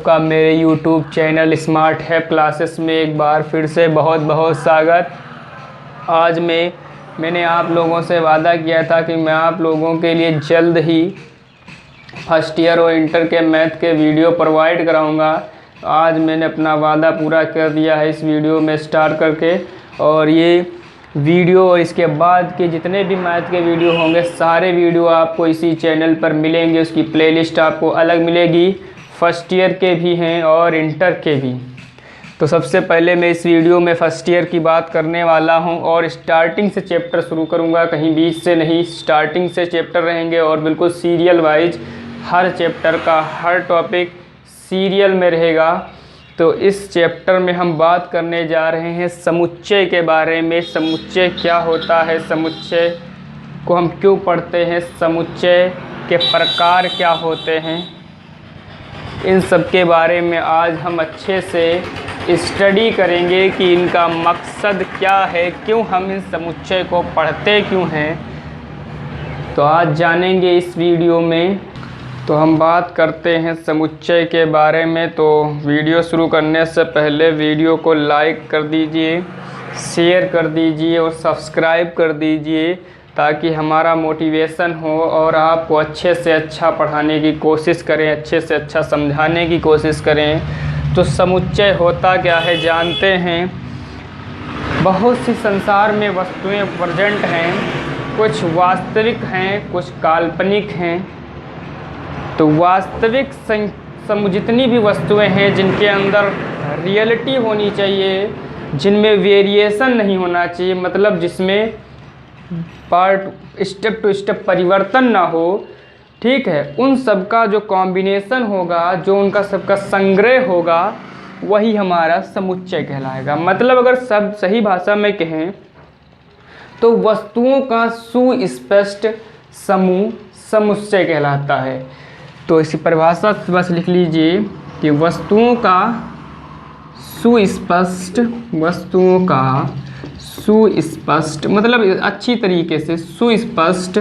सबका मेरे YouTube channel smart है क्लासेस में एक बार फिर से बहुत बहुत स्वागत। आज मैंने आप लोगों से वादा किया था कि मैं आप लोगों के लिए जल्द ही फर्स्ट ईयर और इंटर के मैथ के वीडियो प्रोवाइड कराऊंगा। आज मैंने अपना वादा पूरा कर दिया है इस वीडियो में स्टार्ट करके, और ये वीडियो और इसके बाद के जितने भी मैथ के वीडियो होंगे सारे वीडियो आपको इसी चैनल पर मिलेंगे। उसकी प्लेलिस्ट आपको अलग मिलेगी, फर्स्ट ईयर के भी हैं और इंटर के भी। तो सबसे पहले मैं इस वीडियो में फर्स्ट ईयर की बात करने वाला हूं और स्टार्टिंग से चैप्टर शुरू करूंगा, कहीं बीच से नहीं। स्टार्टिंग से चैप्टर रहेंगे और बिल्कुल सीरियल वाइज हर चैप्टर का हर टॉपिक सीरियल में रहेगा। तो इस चैप्टर में हम बात करने जा रहे हैं समुच्चय के बारे में। समुच्चय क्या होता है, समुच्चय को हम क्यों पढ़ते हैं, समुच्चय के प्रकार क्या होते हैं, इन सब के बारे में आज हम अच्छे से स्टडी करेंगे कि इनका मकसद क्या है, क्यों हम इन समुच्चय को पढ़ते क्यों हैं। तो आज जानेंगे इस वीडियो में। तो हम बात करते हैं समुच्चय के बारे में। तो वीडियो शुरू करने से पहले वीडियो को लाइक कर दीजिए, शेयर कर दीजिए और सब्सक्राइब कर दीजिए, ताकि हमारा मोटिवेशन हो और आपको अच्छे से अच्छा पढ़ाने की कोशिश करें, अच्छे से अच्छा समझाने की कोशिश करें। तो समुच्चय होता क्या है जानते हैं। बहुत सी संसार में वस्तुएं प्रेजेंट हैं, कुछ वास्तविक हैं, कुछ काल्पनिक हैं। तो वास्तविक जितनी भी वस्तुएं हैं जिनके अंदर रियलिटी होनी चाहिए, जिनमें वेरिएशन नहीं होना चाहिए, मतलब जिसमें पार्ट स्टेप टू स्टेप परिवर्तन ना हो, ठीक है, उन सब का जो कॉम्बिनेशन होगा, जो उनका सबका संग्रह होगा, वही हमारा समुच्चय कहलाएगा। मतलब अगर सब सही भाषा में कहें तो वस्तुओं का सुस्पष्ट समूह समुच्चय कहलाता है। तो इसी परिभाषा बस लिख लीजिए कि वस्तुओं का सुस्पष्ट मतलब अच्छी तरीके से सुस्पष्ट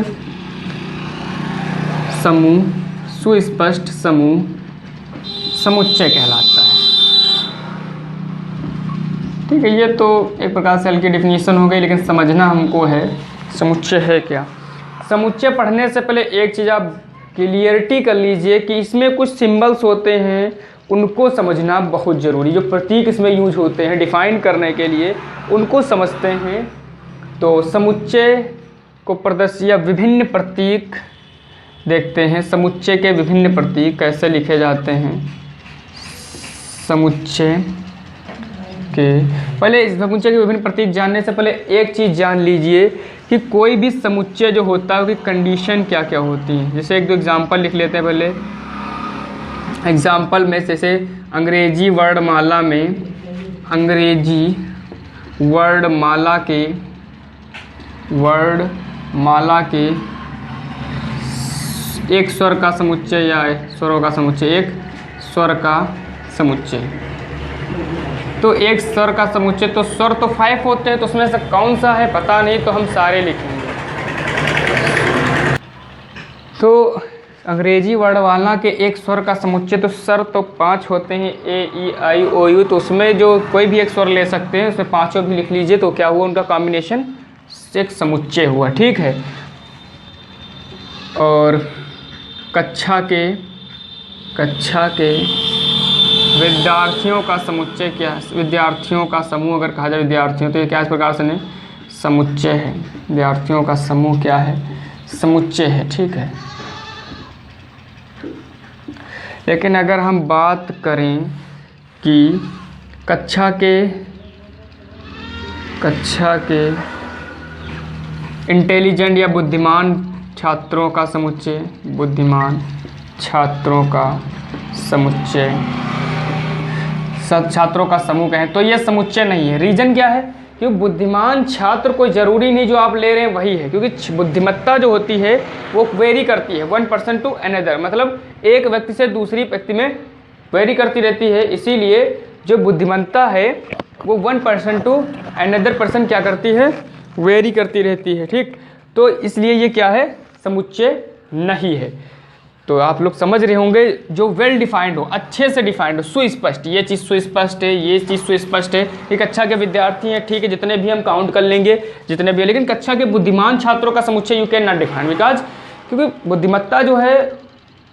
समूह समुच्चय कहलाता है। ठीक है, ये तो एक प्रकार से हल्की डिफिनीशन हो गई, लेकिन समझना हमको है समुच्चय है क्या। समुच्चय पढ़ने से पहले एक चीज़ आप क्लियरिटी कर लीजिए कि इसमें कुछ सिंबल्स होते हैं, उनको समझना बहुत ज़रूरी। जो प्रतीक इसमें यूज होते हैं डिफ़ाइन करने के लिए, उनको समझते हैं। तो समुच्चय को प्रदर्शित या विभिन्न प्रतीक देखते हैं। समुच्चय के विभिन्न प्रतीक कैसे लिखे जाते हैं। समुच्चय के विभिन्न प्रतीक जानने से पहले एक चीज़ जान लीजिए कि कोई भी समुच्चय जो होता है उसकी कंडीशन क्या क्या होती हैं। जैसे एक दो एग्जांपल लिख लेते हैं पहले। एग्जांपल में जैसे अंग्रेजी वर्णमाला के एक स्वर का समुच्चय या स्वरों का समुच्चय, एक स्वर का समुच्चय। तो एक स्वर का समुच्चय, तो स्वर तो 5 होते हैं, तो उसमें से कौन सा है पता नहीं, तो हम सारे लिखेंगे। तो अंग्रेजी वर्णमाला के एक स्वर का समुच्चय, तो स्वर तो 5 होते हैं, ए ई आई ओ यू। तो उसमें जो कोई भी एक स्वर ले सकते हैं, उसमें पांचों भी लिख लीजिए। तो क्या हुआ, उनका कॉम्बिनेशन एक समुच्चय हुआ। ठीक है। और कक्षा के विद्यार्थियों का समुच्चय क्या है, विद्यार्थियों का समूह अगर कहा जाए विद्यार्थियों, तो ये क्या इस प्रकार से नहीं समुच्चय है। विद्यार्थियों का समूह क्या है, समुच्चय है। ठीक है। लेकिन अगर हम बात करें कि कक्षा के इंटेलिजेंट या बुद्धिमान छात्रों का समुच्चय, बुद्धिमान छात्रों का समुच्चय, छात्रों का समूह कहें, तो ये समुच्चय नहीं है। रीजन क्या है, क्योंकि बुद्धिमान छात्र कोई ज़रूरी नहीं जो आप ले रहे हैं वही है, क्योंकि बुद्धिमत्ता जो होती है वो वेरी करती है 1% टू अनदर, मतलब एक व्यक्ति से दूसरी व्यक्ति में वेरी करती रहती है। इसीलिए जो बुद्धिमत्ता है वो 1% टू अनदर पर्सन क्या करती है, वेरी करती रहती है। ठीक, तो इसलिए ये क्या है, समुच्चय नहीं है। तो आप लोग समझ रहे होंगे, जो वेल डिफाइंड हो, अच्छे से डिफाइंड हो, सुस्पष्ट, ये चीज़ सुस्पष्ट है, ये चीज़ सुस्पष्ट है। एक कक्षा के विद्यार्थी हैं, ठीक है, जितने भी हम काउंट कर लेंगे, जितने भी, लेकिन कक्षा के बुद्धिमान छात्रों का समुच्चय you can not define, because क्योंकि बुद्धिमत्ता जो है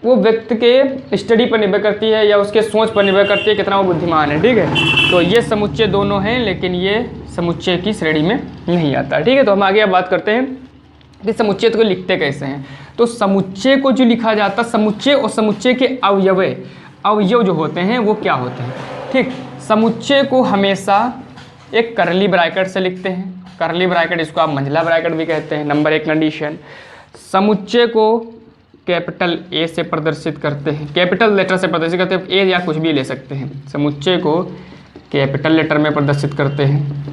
वो व्यक्ति के स्टडी पर निर्भर करती है या उसके सोच पर निर्भर करती है कितना वो बुद्धिमान है, ठीक है। तो ये समुच्चय दोनों हैं, लेकिन ये समुच्चय की श्रेणी में नहीं आता, ठीक है। तो हम आगे अब बात करते हैं कि समुच्चय को लिखते कैसे हैं। तो समुच्चय को जो लिखा जाता, समुच्चय और समुच्चय के अवयव जो होते हैं वो क्या होते हैं, ठीक। समुच्चय को हमेशा एक करली ब्रैकेट से लिखते हैं, करली ब्रैकेट, इसको आप मंझला ब्रैकेट भी कहते हैं। नंबर 1 कंडीशन, समुच्चय को कैपिटल ए से प्रदर्शित करते हैं, कैपिटल लेटर से प्रदर्शित करते हैं, ए या कुछ भी ले सकते हैं। समुच्चय को कैपिटल लेटर में प्रदर्शित करते हैं,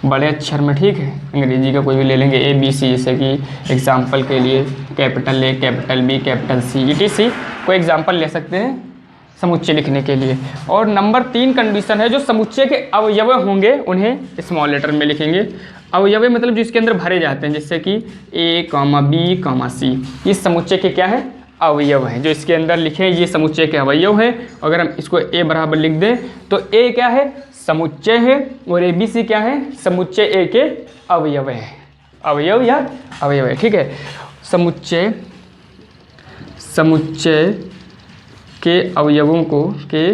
बड़े अक्षर में, ठीक है। अंग्रेजी का कोई भी ले लेंगे, ABC, जैसे कि एग्जाम्पल के लिए capital A, capital B, capital C, ETC कोई एग्जाम्पल ले सकते हैं समुच्चय लिखने के लिए। और नंबर 3 कंडीशन है, जो समुच्चय के अवयव होंगे उन्हें स्मॉल लेटर में लिखेंगे। अवयव मतलब जिसके अंदर भरे जाते हैं, जैसे कि A, B, C, ये समुच्चय के क्या है, अवयव हैं, जो इसके अंदर लिखे ये समुच्चय के अवयव हैं। अगर हम इसको A बराबर लिख दें तो A क्या है, समुच्चय है, और ABC क्या है, समुच्चय A के अवयव है, अवयव या अवयव है, ठीक है। समुच्चय के अवयवों को, के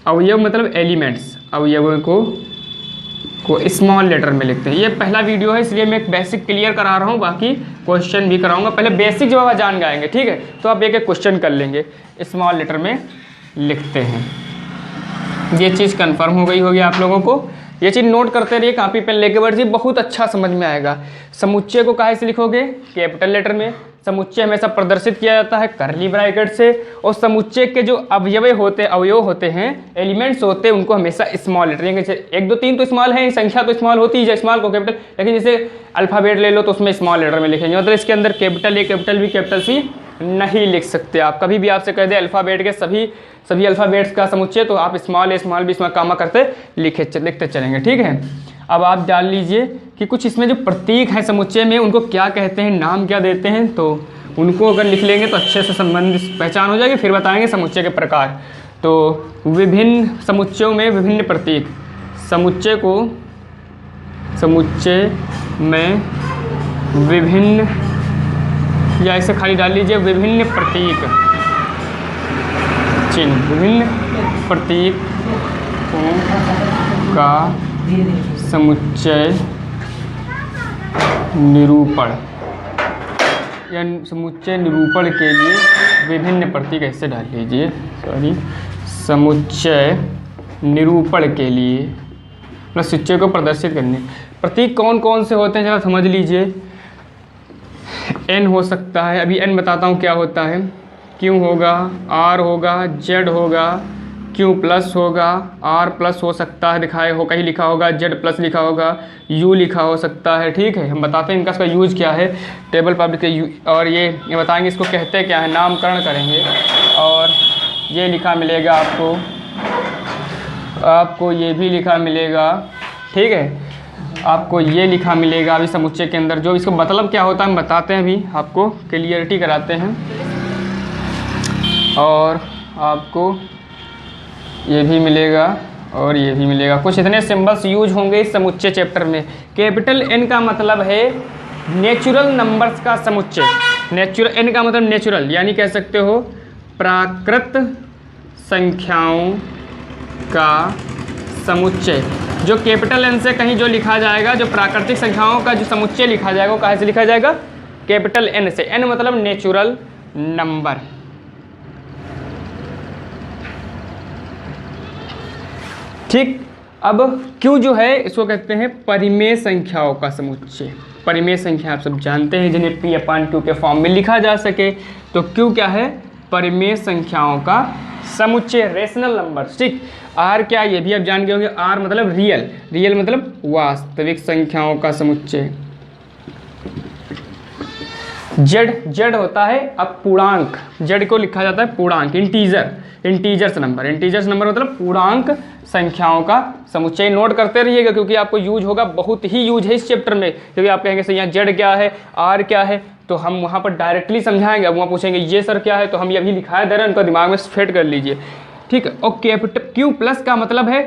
अवयव मतलब एलिमेंट्स, अवयवों को स्मॉल लेटर में लिखते हैं। ये पहला वीडियो है, इसलिए मैं एक बेसिक क्लियर करा रहा हूँ, बाकी क्वेश्चन भी कराऊंगा। पहले बेसिक जब आप जान गएंगे, ठीक है, तो आप एक एक क्वेश्चन कर लेंगे, स्मॉल लेटर में लिखते हैं। ये चीज़ कंफर्म हो गई होगी आप लोगों को, ये चीज़ नोट करते रहिए, कॉपी पेन लेके बैठिए, बहुत अच्छा समझ में आएगा। समुच्चय को काहे से लिखोगे, कैपिटल लेटर में। समुच्चय हमेशा प्रदर्शित किया जाता है करली ब्रैकेट से, और समुच्चय के जो अवयव होते हैं, एलिमेंट्स होते हैं, उनको हमेशा स्मॉल लेटर, जैसे 1 2 3 तो स्मॉल है, संख्या तो स्मॉल होती है, स्मॉल को कैपिटल, लेकिन जैसे अल्फ़ाबेट ले लो तो उसमें स्मॉल लेटर में लिखेंगे, मतलब इसके अंदर capital A, capital B, capital C नहीं लिख सकते आप। कभी भी आपसे कह दे अल्फ़ाबेट के सभी अल्फ़ाबेट्स का समुच्चय, तो आप small A, small B, small comma करते लिखते चलेंगे, ठीक है। अब आप जान लीजिए कि कुछ इसमें जो प्रतीक हैं समुच्चय में, उनको क्या कहते हैं, नाम क्या देते हैं, तो उनको अगर लिख लेंगे तो अच्छे से संबंधित पहचान हो जाएगी। फिर बताएंगे समुच्चय के प्रकार। तो विभिन्न समुच्चयों में विभिन्न प्रतीक, समुच्चय में विभिन्न, या इसे खाली डाल लीजिए, विभिन्न प्रतीक चिन्ह, विभिन्न प्रतीकों का समुच्चय निरूपण, या समुच्चय निरूपण के लिए विभिन्न प्रतीक, ऐसे डाल लीजिए, समुच्चय निरूपण के लिए मतलब समुच्चय को प्रदर्शित करने प्रतीक कौन कौन से होते हैं, जरा समझ लीजिए। N हो सकता है, अभी N बताता हूँ क्या होता है, Q होगा, R होगा, Z होगा, Q प्लस होगा, R प्लस हो सकता है, कहीं लिखा होगा, Z प्लस लिखा होगा, U लिखा हो सकता है, ठीक है। हम बताते हैं इनका इसका यूज क्या है, टेबल पब्लिक के और ये बताएंगे इसको कहते क्या है, नामकरण करेंगे। और ये लिखा मिलेगा आपको ये भी लिखा मिलेगा, ठीक है, आपको ये लिखा मिलेगा अभी समुच्चय के अंदर, जो इसको मतलब क्या होता है हम बताते हैं, अभी आपको क्लियरिटी कराते हैं। और आपको ये भी मिलेगा और ये भी मिलेगा, कुछ इतने सिंबल्स यूज होंगे इस समुच्चय चैप्टर में। कैपिटल N का मतलब है नेचुरल नंबर्स का समुच्चय, नेचुरल N का मतलब नेचुरल, यानी कह सकते हो प्राकृत संख्याओं का समुच्चय। जो कैपिटल N से कहीं जो लिखा जाएगा, जो प्राकृतिक संख्याओं का जो समुच्चय लिखा जाएगा, वो कहाँ से लिखा जाएगा, कैपिटल N से। N मतलब नेचुरल नंबर। ठीक, अब Q जो है इसको कहते हैं परिमेय संख्याओं का समुच्चय। परिमेय संख्या आप सब जानते हैं, जिन्हें P/Q के फॉर्म में लिखा जा सके। तो Q क्या है, परिमेय संख्याओं का समुच्चय, रेशनल नंबर। ठीक, R क्या, ये भी आप जान गए होंगे, R मतलब रियल, रियल मतलब वास्तविक संख्याओं का समुच्चय। Z होता है अब पूर्णांक, Z को लिखा जाता है पूर्णांक, इंटीजर्स नंबर। इंटीजर्स नंबर मतलब पूर्णांक संख्याओं का समुच्चय। नोट करते रहिएगा क्योंकि आपको यूज होगा, बहुत ही यूज है इस चैप्टर में, क्योंकि आप कहेंगे सर यहाँ Z क्या है, R क्या है, तो हम वहाँ पर डायरेक्टली समझाएंगे। अब वहाँ पूछेंगे ये सर क्या है, तो हम ये अभी लिखाया दे रहे हैं, उनका दिमाग में फिट कर लीजिए, ठीक है। और कैपिटल क्यू प्लस का मतलब है,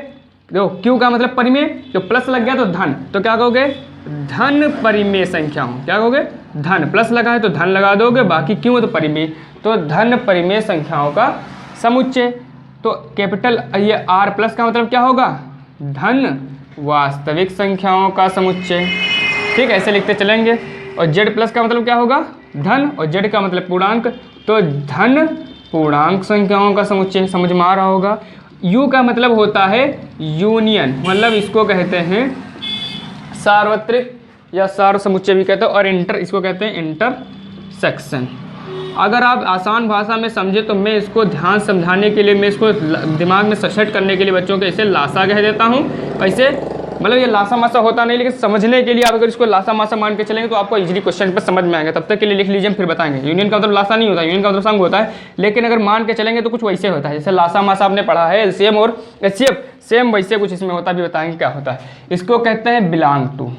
देखो क्यू का मतलब परिमेय, जो प्लस लग गया तो धन, तो क्या कहोगे, धन परिमेय संख्याओं, क्या कहोगे, धन, प्लस लगा है तो धन लगा दोगे, बाकी क्यों है तो परिमेय, तो धन परिमेय संख्याओं का समुच्चय। तो कैपिटल ये आर प्लस का मतलब क्या होगा, धन वास्तविक संख्याओं का समुच्चय, ठीक है, ऐसे लिखते चलेंगे। और जेड प्लस का मतलब क्या होगा, धन, और जेड का मतलब पूर्णांक, तो धन पूर्णांक संख्याओं का समुच्चय, समझ में आ रहा होगा। यू का मतलब होता है यूनियन, मतलब इसको कहते हैं सार्वत्रिक या सार्व समुच्चय भी कहते हैं, और इंटर इसको कहते हैं इंटरसेक्शन। अगर आप आसान भाषा में समझे तो मैं इसको ध्यान समझाने के लिए, मैं इसको दिमाग में सेट करने के लिए बच्चों के इसे लासा कह देता हूँ। ऐसे मतलब ये लासा मासा होता नहीं, लेकिन समझने के लिए आप अगर इसको लासा मासा मान के चलेंगे तो आपको इजीली क्वेश्चन पर समझ में आएंगे। तब तक के लिए लिख लीजिए, हम फिर बताएंगे। यूनियन का मतलब लासा नहीं होता, यूनियन का मतलब संग होता है, लेकिन अगर मान के चलेंगे तो कुछ वैसे होता है जैसे लासा मासा आपने पढ़ा है, एलसीएम और एचसीएफ, सेम वैसे कुछ इसमें होता है, भी बताएंगे क्या होता है। इसको कहते हैं बिलोंग टू,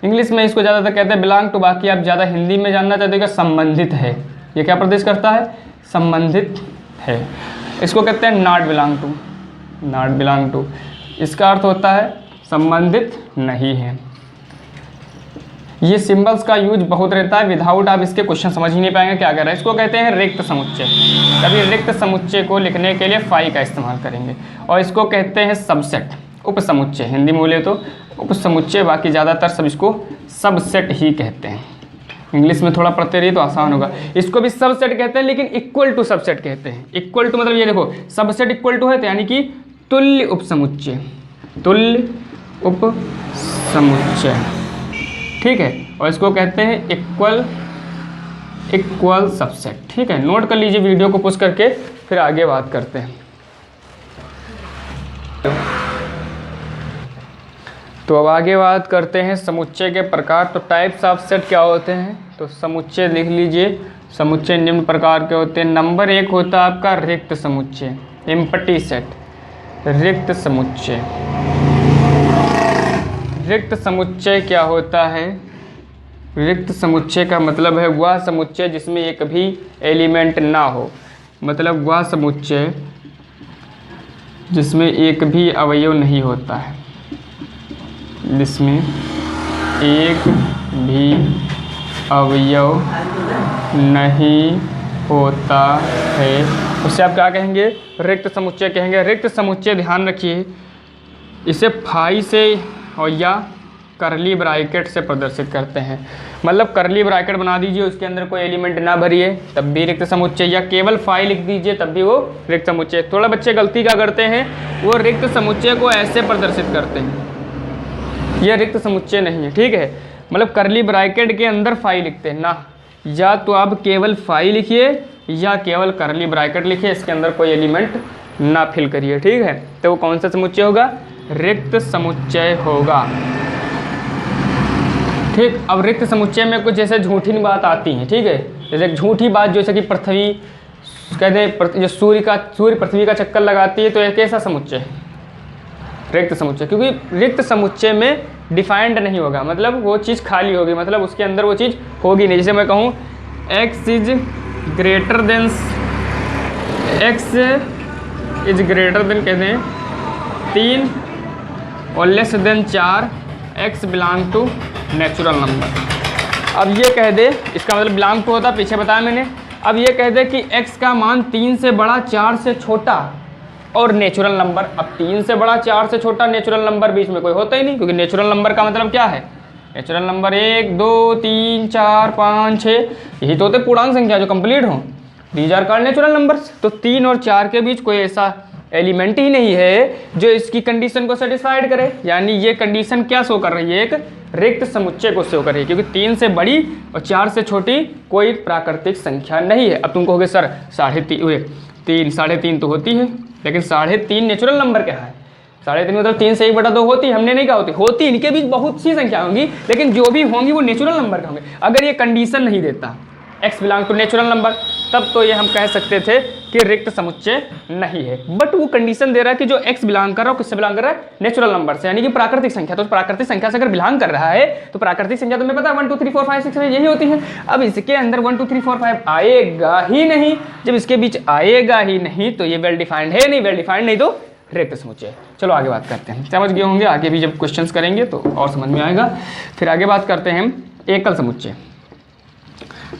इंग्लिश में इसको ज़्यादातर कहते हैं बिलोंग टू, बाकी आप ज़्यादा हिंदी में जानना चाहते हो संबंधित है, ये क्या प्रदेश करता है, संबंधित है। इसको कहते हैं not belong to, not belong to, इसका अर्थ होता है संबंधित नहीं है। ये सिंबल्स का यूज बहुत रहता है, विदाउट आप इसके क्वेश्चन समझ ही नहीं पाएंगे क्या कर रहा है। इसको कहते हैं रिक्त समुच्चय, कभी रिक्त समुच्चय को लिखने के लिए फाई का इस्तेमाल करेंगे। और इसको कहते हैं सबसेट, उप समुच्चय, हिंदी में बोले तो उप समुच्चय, बाकी ज़्यादातर सब इसको सबसेट ही कहते हैं। इंग्लिश में थोड़ा पढ़ते रहिए तो आसान होगा। इसको भी सबसेट कहते हैं, लेकिन इक्वल टू सबसेट कहते हैं। इक्वल टू मतलब ये देखो, सबसेट इक्वल टू है तो यानी कि तुल्य उप समुच्चय, तुल्य उप समुच्चय, ठीक है। और इसको कहते हैं इक्वल सबसेट, ठीक है। नोट कर लीजिए, वीडियो को पुश करके फिर आगे बात करते हैं। तो अब आगे बात करते हैं समुच्चय के प्रकार। तो टाइप्स ऑफ सेट क्या होते हैं, तो समुच्चय लिख लीजिए। समुच्चय निम्न प्रकार के होते हैं। नंबर 1 होता है आपका रिक्त समुच्चय, एम्प्टी सेट, रिक्त समुच्चय। रिक्त समुच्चय क्या होता है, रिक्त समुच्चय का मतलब है वह समुच्चय जिसमें एक भी एलिमेंट ना हो, मतलब वह समुच्चय जिसमें एक भी अवयव नहीं होता है, जिसमें एक भी अवयव नहीं होता है, उसे आप क्या कहेंगे, रिक्त समुच्चय कहेंगे। रिक्त समुच्चय ध्यान रखिए, इसे फाई से और या करली ब्रैकेट से प्रदर्शित करते हैं। मतलब करली ब्रैकेट बना दीजिए, उसके अंदर कोई एलिमेंट ना भरिए तब भी रिक्त समुच्चय, या केवल फाई लिख दीजिए तब भी वो रिक्त समुच्चय। थोड़ा बच्चे गलती क्या करते हैं, वो रिक्त समुच्चय को ऐसे प्रदर्शित करते हैं, यह रिक्त समुच्चय नहीं है, ठीक है। मतलब करली ब्रैकेट के अंदर फाई लिखते हैं ना, या तो आप केवल फाई लिखिए या केवल करली ब्रैकेट लिखिए, इसके अंदर कोई एलिमेंट ना फिल करिए, ठीक है। तो वो कौन सा समुच्चय होगा, रिक्त समुच्चय होगा, ठीक। अब रिक्त समुच्चय में कुछ जैसे झूठी बात आती है, ठीक है। जैसे झूठी बात जैसे कि पृथ्वी कहते हैं, जो सूर्य पृथ्वी का चक्कर लगाती है, तो एक ऐसा समुच्चय है रिक्त समुच्चय, क्योंकि रिक्त समुच्चय में डिफाइंड नहीं होगा, मतलब वो चीज़ खाली होगी, मतलब उसके अंदर वो चीज़ होगी नहीं। जैसे मैं कहूँ x is greater than, x is greater than कहते हैं 3 और less than 4, x belong to natural number. अब ये कह दे, इसका मतलब बिलोंग टू होता, पीछे बताया मैंने। अब ये कह दे कि x का मान 3 से बड़ा, 4 से छोटा और नेचुरल नंबर। अब 3 से बड़ा, 4 से छोटा, नेचुरल नंबर बीच में कोई होता ही नहीं, क्योंकि नेचुरल नंबर का मतलब क्या है, नेचुरल नंबर 1 2 3 4 5 6 यही तो होते पूर्णांक संख्या जो कंप्लीट हो, these are called natural numbers. तो 3 और 4 के बीच कोई ऐसा एलिमेंट ही नहीं है जो इसकी कंडीशन को सेटिस्फाइड करे, यानी ये कंडीशन क्या शो कर रही है, एक रिक्त समुच्चय को शो कर रही है, क्योंकि 3 से बड़ी और 4 से छोटी कोई प्राकृतिक संख्या नहीं है। अब तुम कहोगे सर 3.5 तो होती है, लेकिन 3.5 नेचुरल नंबर क्या है, 3.5 मतलब 3 से 1/2 होती, हमने नहीं कहा होती, इनके बीच बहुत सी संख्या होंगी, लेकिन जो भी होंगी वो नेचुरल नंबर का होंगे। अगर ये कंडीशन नहीं देता x belong to natural number, तब तो ये हम कह सकते थे कि रिक्त समुच्चय नहीं है। बट वो कंडीशन दे रहा है कि जो x बिलोंग कर रहा है किससे बिलोंग कर रहा है, नेचुरल नंबर से, यानी कि प्राकृतिक संख्या। तो प्राकृतिक संख्या से अगर बिलोंग कर रहा है तो प्राकृतिक संख्या तुम्हें पता है 1 2 3 4 5 6 यही होती है। अब इसके अंदर 1 2 3 4 5 आएगा ही नहीं, जब इसके बीच आएगा ही नहीं तो ये वेल डिफाइंड है नहीं, वेल डिफाइंड नहीं तो रिक्त समुच्चय। चलो आगे बात करते हैं, समझ गए होंगे, आगे भी जब क्वेश्चंस करेंगे तो और समझ में आएगा। फिर आगे बात करते हैं एकल समुच्चय।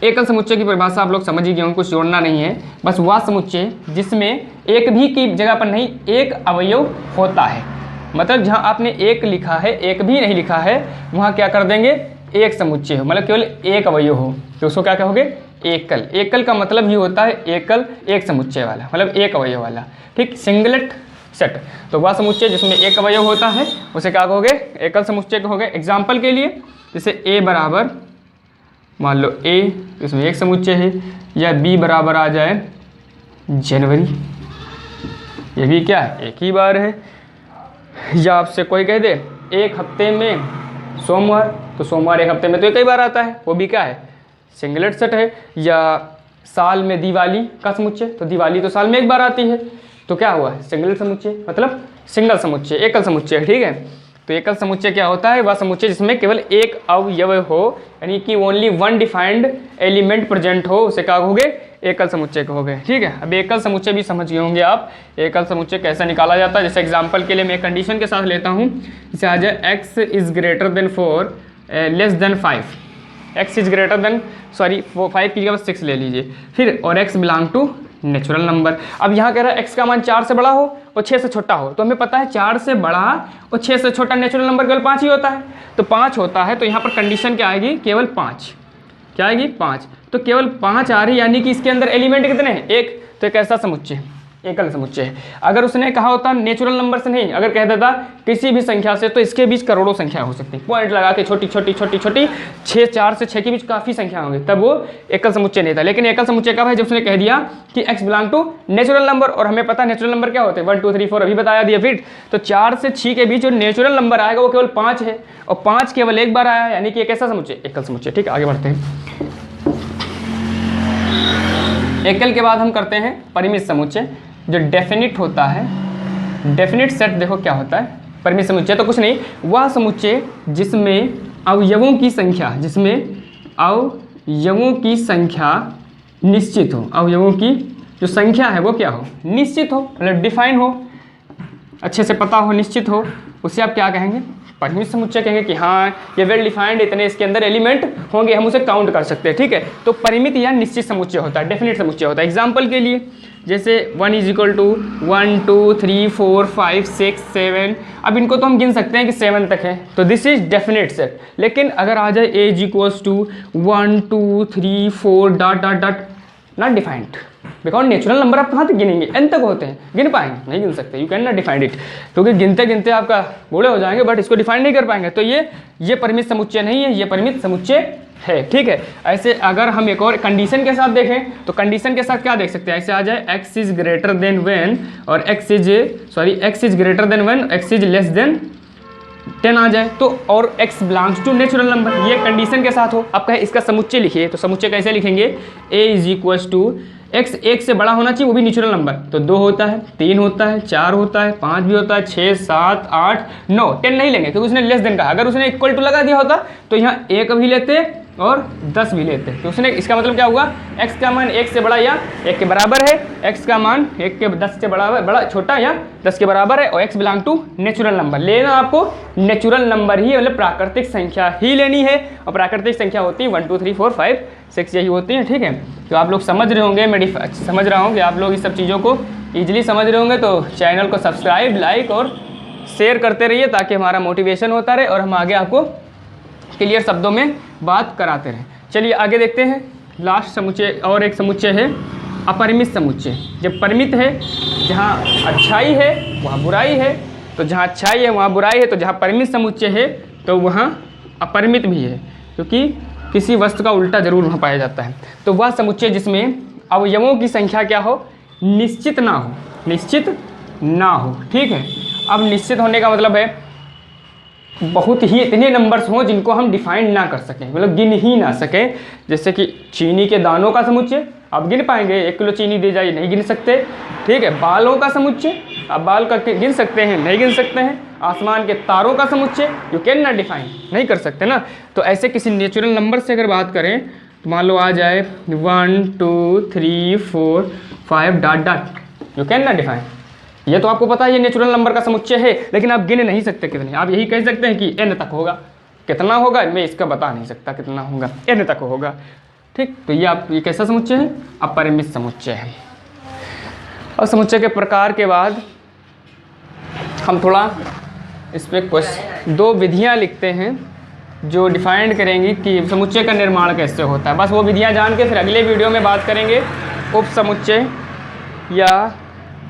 एकल समुच्चय की परिभाषा आप लोग समझ ही गए होंगे, कुछ जोड़ना नहीं है। बस वह समुच्चय जिसमें एक भी की जगह पर नहीं एक अवयव होता है, मतलब जहाँ आपने एक लिखा है एक भी नहीं लिखा है वहाँ क्या कर देंगे एक समुच्चय हो, मतलब केवल एक अवयव हो तो उसको क्या कहोगे एकल। एकल का मतलब ही होता है एकल एक समुच्चय वाला, मतलब एक अवयव वाला, ठीक। सिंगलेट सेट तो वह समुच्चय जिसमें एक अवयव होता है उसे क्या कहोगे एकल समुच्चय कहोगे। एग्जाम्पल के लिए जैसे a बराबर मान लो a, इसमें एक समुच्चय है, या b बराबर आ जाए जनवरी, ये भी क्या है एक ही बार है। या आपसे कोई कह दे एक हफ्ते में सोमवार, तो सोमवार एक हफ्ते में तो एक ही बार आता है, वो भी क्या है सिंगलेट सेट है। या साल में दिवाली का समुच्चय, तो दिवाली तो साल में एक बार आती है, तो क्या हुआ सिंगलेट समुच्चय, मतलब सिंगल समुच्चय, एकल समुच्चय, ठीक है। तो एकल समुच्चय क्या होता है, वह समुच्चय जिसमें केवल एक अवयव हो, यानी कि only one defined element present हो, उसे क्या कहोगे एकल समुच्चय कहोगे, ठीक है। अब एकल समुच्चय भी समझ गए होंगे आप, एकल समुच्चय कैसे निकाला जाता है। जैसे एग्जांपल के लिए मैं कंडीशन के साथ लेता हूँ, जैसे आ जाए x is greater than 4 less than 5, x is greater than 5 की जगह 6 ले लीजिए, फिर और x belong to natural number. अब यहाँ कह रहा है x का मान 4 से बड़ा हो और 6 से छोटा हो, तो हमें पता है 4 से बड़ा और 6 से छोटा नेचुरल नंबर केवल 5 ही होता है, तो 5 होता है। तो यहाँ पर कंडीशन क्या आएगी केवल 5, क्या आएगी 5, तो केवल 5 आ रही, यानी कि इसके अंदर एलिमेंट कितने हैं एक, तो एक ऐसा समुच्चय एकल समुच्चय है। अगर उसने कहा होता नेचुरल नंबर से नहीं, अगर कह देता किसी भी संख्या से, तो इसके बीच करोड़ों संख्या हो सकती है, पॉइंट लगा के छोटी छोटी छोटी छोटी 4 से 6 के बीच काफ़ी संख्या होंगी, तब वो एकल समुच्चय नहीं था। लेकिन एकल समुच्चय कब है, जब उसने कह दिया कि x belong to natural number, और हमें पता नेचुरल नंबर क्या होते हैं 1 2 3 4 अभी बताया दिया फिर, तो 4 से 6 के बीच जो नेचुरल नंबर आएगा वो केवल 5 है, और 5 केवल एक बार आया, यानी कि एक ऐसा समुच्चय एकल समुच्चय, ठीक है। आगे बढ़ते हैं, एकल के बाद हम करते हैं परिमित समुच्चय, जो डेफिनिट होता है। डेफिनिट सेट देखो क्या होता है, परिमित समुच्चय तो कुछ नहीं, वह समुच्चय जिसमें अवयवों की संख्या, जिसमें अवयवों की संख्या निश्चित हो, अवयवों की जो संख्या है वो क्या हो निश्चित हो, मतलब डिफाइन हो, अच्छे से पता हो, निश्चित हो, उसे आप क्या कहेंगे परिमित समुच्चय कहेंगे कि हाँ ये वेल डिफाइंड, इतने इसके अंदर एलिमेंट होंगे, हम उसे काउंट कर सकते हैं, ठीक है। तो परिमित या निश्चित समुच्चय होता है, डेफिनिट समुच्चय होता है। एग्जाम्पल के लिए जैसे 1 = 1 2 3 4 5 6 7, अब इनको तो हम गिन सकते हैं कि 7 तक है, तो दिस इज डेफिनेट सेट। लेकिन अगर आ जाए a = 1 2 3 4 dot dot dot not defined, because natural number आप कहाँ तक गिनेंगे, n तक होते हैं, गिन पाएंगे नहीं गिन सकते, you can not defined it, क्योंकि गिनते गिनते आपका बूढ़े हो जाएंगे, बट इसको डिफाइन नहीं कर पाएंगे, तो ये परिमित समुच्चय नहीं है, ये परिमित समुच्चय है, ठीक है। ऐसे अगर हम एक और कंडीशन के साथ देखें, तो कंडीशन के साथ क्या देख सकते हैं, ऐसे आ जाए x इज ग्रेटर देन 1 और x is greater than 1, x is less than 10 आ जाए, तो और x belongs to natural number, ये कंडीशन के साथ हो। अब कहे इसका समुच्चय लिखिए, तो समुच्चय कैसे लिखेंगे, a = x 1 से बड़ा होना चाहिए, वो भी नेचुरल नंबर, तो 2 होता है, 3 होता है, 4 होता है, 5 भी होता है, 6 7 8 9, 10 नहीं लेंगे क्योंकि उसने लेस देन कहा। अगर उसने इक्वल टू लगा दिया होता तो यहाँ 1 भी लेते और 10 भी लेते, तो उसने इसका मतलब क्या हुआ, x का मान 1 से बड़ा या 1 के बराबर है, x का मान 1 के 10 से बड़ा छोटा या 10 के बराबर है, और x belong to natural number. लेना आपको नेचुरल नंबर ही, मतलब प्राकृतिक संख्या ही लेनी है, और प्राकृतिक संख्या होती है 1 2 3 4 5 6 यही होती है, ठीक है। तो आप लोग समझ रहे होंगे, मैं समझ रहा हूँ कि आप लोग इस सब चीज़ों को ईजिली समझ रहे होंगे, तो चैनल को सब्सक्राइब लाइक और शेयर करते रहिए ताकि हमारा मोटिवेशन होता रहे और हम आगे आपको क्लियर शब्दों में बात कराते रहें। चलिए आगे देखते हैं, लास्ट समुच्चय और एक समुच्चय है अपरिमित समुच्चय। जब परिमित है, जहाँ अच्छाई है वहाँ बुराई है, तो जहाँ अच्छाई है वहाँ बुराई है, तो जहाँ परिमित समुच्चय है तो वहाँ अपरिमित भी है, क्योंकि किसी वस्तु का उल्टा जरूर वहाँ पाया जाता है। तो वह समुच्चय जिसमें अवयवों की संख्या क्या हो निश्चित ना हो, निश्चित ना हो, ठीक है। अब निश्चित होने का मतलब है बहुत ही इतने नंबर्स हों जिनको हम डिफाइन ना कर सकें, मतलब गिन ही ना सकें। जैसे कि चीनी के दानों का समुच्चय आप गिन पाएंगे, 1 किलो चीनी दे जाइए, नहीं गिन सकते। ठीक है, बालों का समुच्चय आप बाल का गिन सकते हैं, नहीं गिन सकते हैं। आसमान के तारों का समुच्चय यू कैन नॉट डिफाइन, नहीं कर सकते ना। तो ऐसे किसी नेचुरल नंबर से अगर बात करें तो मान लो आ जाए 1 2 3 4 5 dot dot, you can not define. ये तो आपको पता है ये नेचुरल नंबर का समुच्चय है, लेकिन आप गिन नहीं सकते कितने। आप यही कह सकते हैं कि n तक होगा, कितना होगा मैं इसका बता नहीं सकता, कितना होगा n तक होगा। ठीक, तो ये कैसा समुच्चय है? अपरिमित समुच्चय है। और समुच्चय के प्रकार के बाद हम थोड़ा इस पर क्वेश्चन 2 विधियाँ लिखते हैं जो डिफाइंड करेंगी कि समुच्चय का निर्माण कैसे होता है। बस वो विधियाँ जान के फिर अगले वीडियो में बात करेंगे उप समुच्चय या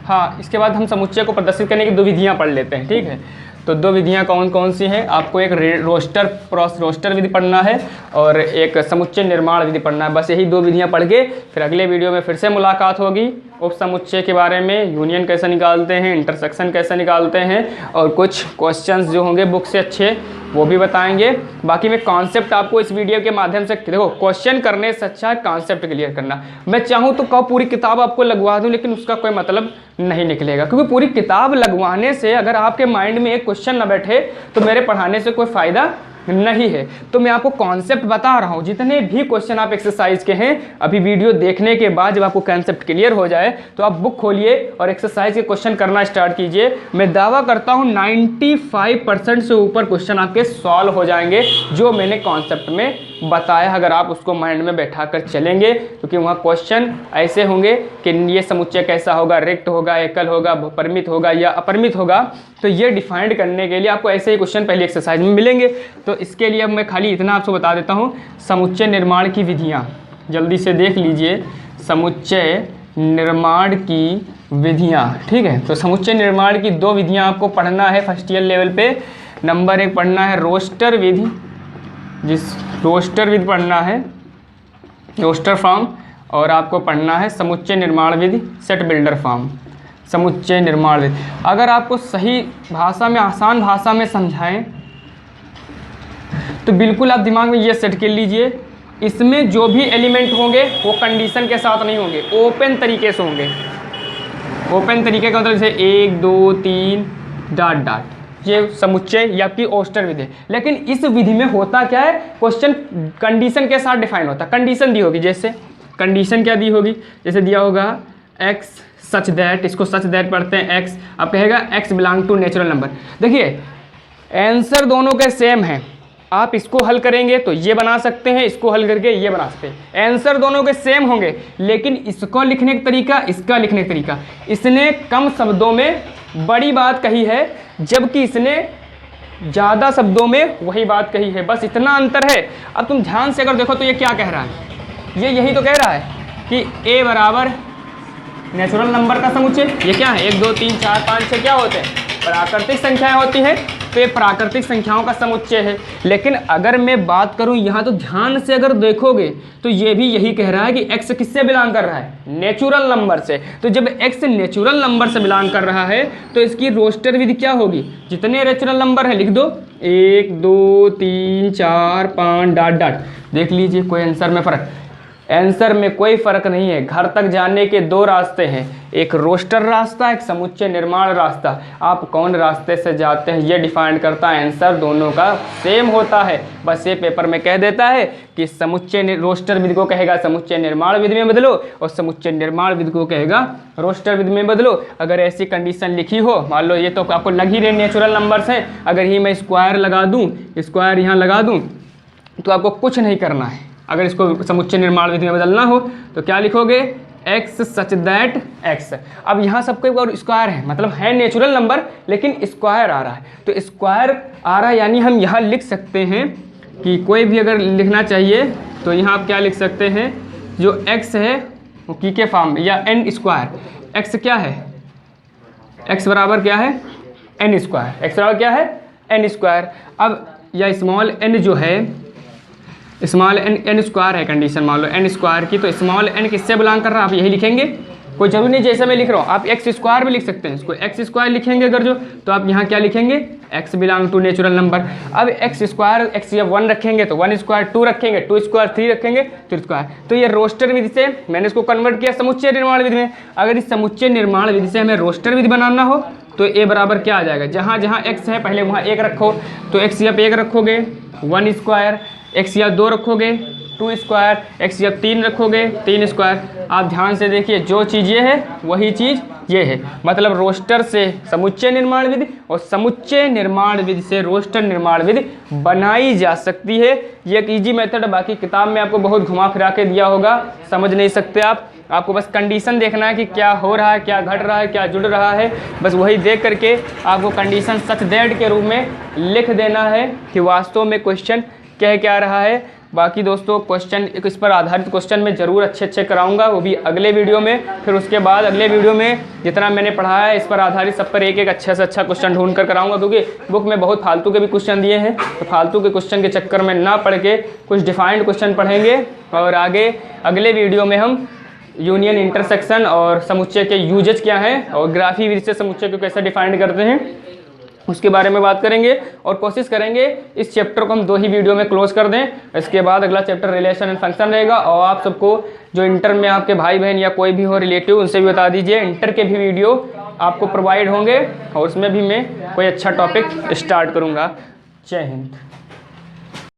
हाँ, इसके बाद हम समुच्चय को प्रदर्शित करने की 2 विधियाँ पढ़ लेते हैं। ठीक है, तो 2 विधियाँ कौन कौन सी हैं? आपको एक रोस्टर विधि पढ़ना है और एक समुच्चय निर्माण विधि पढ़ना है। बस यही 2 विधियाँ पढ़ के फिर अगले वीडियो में फिर से मुलाकात होगी उप समुच्चय के बारे में, यूनियन कैसे निकालते हैं, इंटरसेक्शन कैसे निकालते हैं, और कुछ क्वेश्चंस जो होंगे बुक से अच्छे वो भी बताएंगे। बाकी मैं कॉन्सेप्ट आपको इस वीडियो के माध्यम से, देखो क्वेश्चन करने से अच्छा है कॉन्सेप्ट क्लियर करना। मैं चाहूँ तो कहो पूरी किताब आपको लगवा दूँ, लेकिन उसका कोई मतलब नहीं निकलेगा, क्योंकि पूरी किताब लगवाने से अगर आपके माइंड में एक क्वेश्चन ना बैठे तो मेरे पढ़ाने से कोई फ़ायदा नहीं है। तो मैं आपको कॉन्सेप्ट बता रहा हूँ, जितने भी क्वेश्चन आप एक्सरसाइज के हैं, अभी वीडियो देखने के बाद जब आपको कॉन्सेप्ट क्लियर हो जाए तो आप बुक खोलिए और एक्सरसाइज के क्वेश्चन करना स्टार्ट कीजिए। मैं दावा करता हूँ 95% से ऊपर क्वेश्चन आपके सॉल्व हो जाएंगे जो मैंने कॉन्सेप्ट में बताया, अगर आप उसको माइंड में बैठा कर चलेंगे। क्योंकि वहाँ क्वेश्चन ऐसे होंगे कि ये समुच्चय कैसा होगा, रिक्त होगा, एकल होगा, परिमित होगा या अपरिमित होगा। तो ये डिफाइंड करने के लिए आपको ऐसे ही क्वेश्चन पहली एक्सरसाइज में मिलेंगे। तो इसके लिए अब मैं खाली इतना आपको बता देता हूँ, समुच्चय निर्माण की विधियाँ जल्दी से देख लीजिए। समुच्चय निर्माण की विधियाँ, ठीक है। तो समुच्चय निर्माण की 2 विधियाँ आपको पढ़ना है फर्स्ट ईयर लेवल पे। नंबर 1 पढ़ना है रोस्टर विधि, रोस्टर विधि पढ़ना है, रोस्टर फॉर्म, और आपको पढ़ना है समुच्चय निर्माण विधि, सेट बिल्डर फॉर्म। समुच्चय निर्माण विधि अगर आपको सही भाषा में, आसान भाषा में समझाएं तो बिल्कुल आप दिमाग में ये सेट कर लीजिए, इसमें जो भी एलिमेंट होंगे वो कंडीशन के साथ नहीं होंगे, ओपन तरीके से होंगे। ओपन तरीके का मतलब जैसे 1 2 3 डॉट डॉट, ये समुच्चय या आपकी ओस्टर विधि। लेकिन इस विधि में होता क्या है, क्वेश्चन कंडीशन के साथ डिफाइन होता है। कंडीशन दी होगी, जैसे कंडीशन क्या दी होगी, जैसे दिया होगा x सच दैट, इसको सच दैट पढ़ते हैं x, अब कहेगा x belong to natural number. देखिए आंसर दोनों के सेम हैं, आप इसको हल करेंगे तो ये बना सकते हैं, इसको हल करके ये बना सकते हैं। आंसर दोनों के सेम होंगे, लेकिन इसको लिखने का तरीका, इसका लिखने का तरीका, इसने कम शब्दों में बड़ी बात कही है, जबकि इसने ज़्यादा शब्दों में वही बात कही है, बस इतना अंतर है। अब तुम ध्यान से अगर देखो तो ये क्या कह रहा है, ये यही तो कह रहा है कि a बराबर नेचुरल नंबर का समुच्चय, ये क्या है 1 2 3 4 5 6 क्या होते हैं, प्राकृतिक संख्याएं होती हैं, तो ये प्राकृतिक संख्याओं का समुच्चय है। लेकिन अगर मैं बात करूं यहाँ तो ध्यान से अगर देखोगे तो ये भी यही कह रहा है कि x किससे बिलोंग कर रहा है, नेचुरल नंबर से। तो जब x नेचुरल नंबर से बिलोंग कर रहा है तो इसकी रोस्टर विधि क्या होगी, जितने नेचुरल नंबर है लिख दो 1 2 3 4 5 डॉट डॉट। देख लीजिए कोई आंसर में फ़र्क, आंसर में कोई फ़र्क नहीं है। घर तक जाने के 2 रास्ते हैं, एक रोस्टर रास्ता, एक समुच्चय निर्माण रास्ता। आप कौन रास्ते से जाते हैं ये डिफाइन करता है, आंसर दोनों का सेम होता है। बस ये पेपर में कह देता है कि समुच्चय रोस्टर विधि को कहेगा समुच्चय निर्माण विधि में बदलो, और समुच्चय निर्माण विधि को कहेगा रोस्टर विधि में बदलो। अगर ऐसी कंडीशन लिखी हो, मान लो ये तो आपको लग ही रहे नेचुरल नंबर्स हैं, अगर ही मैं स्क्वायर लगा दूँ, स्क्वायर यहाँ लगा दूँ, तो आपको कुछ नहीं करना है। अगर इसको समुच्चय निर्माण विधि में बदलना हो तो क्या लिखोगे, x सच दैट x। अब यहाँ सबको एक बार स्क्वायर है, मतलब है नेचुरल नंबर लेकिन स्क्वायर आ रहा है, तो स्क्वायर आ रहा है यानी हम यहाँ लिख सकते हैं कि कोई भी अगर लिखना चाहिए तो यहाँ आप क्या लिख सकते हैं, जो x है वो की के फॉर्म या n स्क्वायर। x क्या है, x बराबर क्या है n स्क्वायर, x बराबर क्या है n स्क्वायर। अब या स्मॉल n जो है, स्मॉल n स्क्वायर है कंडीशन मान लो n स्क्वायर की, तो स्मॉल n किससे बिलोंग कर रहा है, आप यही लिखेंगे कोई जरूरी नहीं जैसे मैं लिख रहा हूँ, आप एक्स स्क्वायर भी लिख सकते हैं। इसको एक्स स्क्वायर लिखेंगे अगर जो, तो आप यहाँ क्या लिखेंगे, x belong to natural number. अब एक्स स्क्वायर एक्स या 1 रखेंगे तो 1 स्क्वायर 2 रखेंगे, 2 स्क्वायर 3 रखेंगे, 3 स्क्वायर। तो ये रोस्टर विधि से मैंने इसको कन्वर्ट किया समुच्चय निर्माण विधि में। अगर इस समुच्चय निर्माण विधि से हमें रोस्टर विधि बनाना हो तो ए बराबर क्या आ जाएगा, जहाँ जहाँ एक्स है पहले वहाँ 1 रखो, तो एक्स या 1 रखोगे 1 स्क्वायर, एक्स या 2 रखोगे 2 स्क्वायर, एक्स या 3 रखोगे 3 स्क्वायर। आप ध्यान से देखिए, जो चीज़ ये है वही चीज़ ये है। मतलब रोस्टर से समुच्चय निर्माण विधि और समुच्चय निर्माण विधि से रोस्टर निर्माण विधि बनाई जा सकती है। ये एक ईजी मेथड है, बाकी किताब में आपको बहुत घुमा फिरा के दिया होगा, समझ नहीं सकते आप। आपको बस कंडीशन देखना है कि क्या हो रहा है, क्या घट रहा है, क्या जुड़ रहा है, बस वही देख करके आपको कंडीशन सच दैट के रूप में लिख देना है कि वास्तव में क्वेश्चन कह क्या रहा है। बाकी दोस्तों क्वेश्चन इस पर आधारित क्वेश्चन मैं ज़रूर अच्छे कराऊंगा, वो भी अगले वीडियो में। फिर उसके बाद अगले वीडियो में जितना मैंने पढ़ाया है इस पर आधारित सब पर एक एक अच्छा से अच्छा क्वेश्चन ढूंढ कर कराऊंगा, क्योंकि बुक में बहुत फालतू के भी क्वेश्चन दिए हैं। तो फालतू के क्वेश्चन के चक्कर में ना पढ़ के कुछ डिफाइंड क्वेश्चन पढ़ेंगे, और आगे अगले वीडियो में हम यूनियन, इंटरसेक्शन और समुच्चय के यूजेज क्या हैं और ग्राफी विधि से समुच्चय को कैसे डिफाइंड करते हैं उसके बारे में बात करेंगे। और कोशिश करेंगे इस चैप्टर को हम 2 ही वीडियो में क्लोज कर दें। इसके बाद अगला चैप्टर रिलेशन एंड फंक्शन रहेगा। और आप सबको जो इंटर में आपके भाई बहन या कोई भी हो रिलेटिव, उनसे भी बता दीजिए इंटर के भी वीडियो आपको प्रोवाइड होंगे, और उसमें भी मैं कोई अच्छा टॉपिक स्टार्ट करूँगा। जय हिंद।